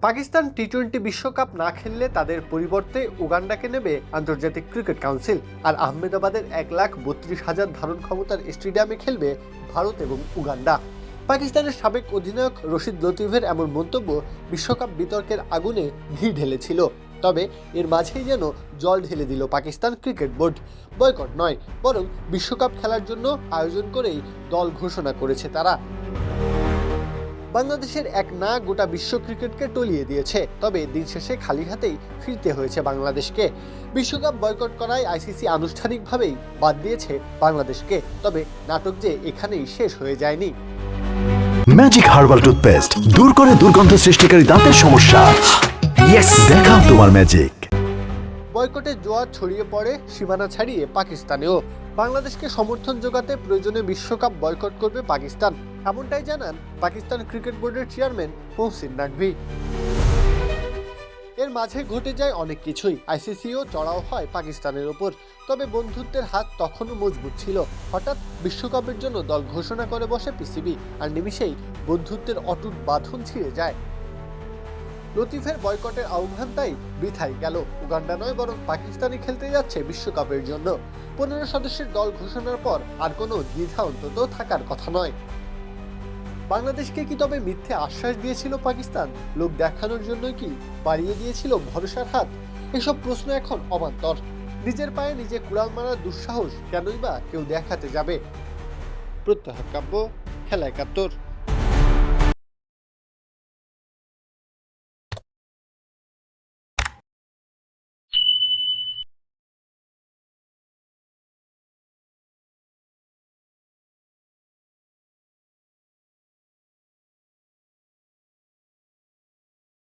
পাকিস্তান টি-20 বিশ্বকাপ না খেললে তাদের পরিবর্তে উগান্ডাকে নেবে আন্তর্জাতিক ক্রিকেট কাউন্সিল। আর আহমেদাবাদের 1,32,000 ধারণ ক্ষমতার স্টেডিয়ামে খেলবে ভারত এবং উগান্ডা। পাকিস্তানের সাবেক অধিনায়ক রশিদ লতিফের এমন মন্তব্য বিশ্বকাপ বিতর্কের আগুনে ঘি ঢেলেছিল। তবে এর মাঝেই যেন জল ঢেলে দিল পাকিস্তান ক্রিকেট বোর্ড। বয়কট নয়, বরং বিশ্বকাপ খেলার জন্য আয়োজন করেই দল ঘোষণা করেছে তারা। বাংলাদেশের এক না গোটা বিশ্ব ক্রিকেটকে টলিয়ে দিয়েছে। তবে দিন শেষে খালি হাতেই ফিরতে হয়েছে বাংলাদেশকে। বিশ্বকাপ বয়কট করায় আইসিসি আনুষ্ঠানিকভাবেই বাদ দিয়েছে বাংলাদেশকে। তবে নাটক যে এখানেই শেষ হয়ে যায়নি। ম্যাজিক হার্বাল টুথপেস্ট দূর করে দুর্গন্ধ সৃষ্টিকারী দাঁতের সমস্যা। ইয়েস, দেখাও তোমার ম্যাজিক। বয়কটের জোয়ার ছড়িয়ে পড়ে সীমানা ছাড়িয়ে পাকিস্তানেও। বাংলাদেশকে সমর্থন জোগাতে প্রয়োজনে বিশ্বকাপ বয়কট করবে পাকিস্তান, এমনটাই জানান পাকিস্তান ক্রিকেট বোর্ডের চেয়ারম্যান মোহসিন নাকভি। এর মাঝে ঘটে যায় অনেক কিছুই। আইসিসিও চড়াও হয় পাকিস্তানের ওপর। তবে বন্ধুত্বের হাত তখনও মজবুত ছিল। হঠাৎ বিশ্বকাপের জন্য দল ঘোষণা করে বসে পিসিবি, আর নিমিষেই বন্ধুত্বের অটুট বাঁধন ছিঁড়ে যায়। লতিফের বয়কটের আহ্বান তাই বৃথাই গেল। উগান্ডা নয়, বরং পাকিস্তানই খেলতে যাচ্ছে বিশ্বকাপের জন্য। 15 সদস্যের দল ঘোষণার পর আর কোনো দ্বিধা অন্তত থাকার কথা নয়। বাংলাদেশকে কি তবে মিথ্যে আশ্বাস দিয়েছিল পাকিস্তান? লোক দেখানোর জন্যই কি বাড়িয়ে দিয়েছিল ভরসার হাত? এসব প্রশ্ন এখন অবান্তর। নিজের পায়ে নিজে কুড়াল মারার দুঃসাহস কেনই বা কেউ দেখাতে যাবে? প্রত্যাহার কাব্য, খেলা 71।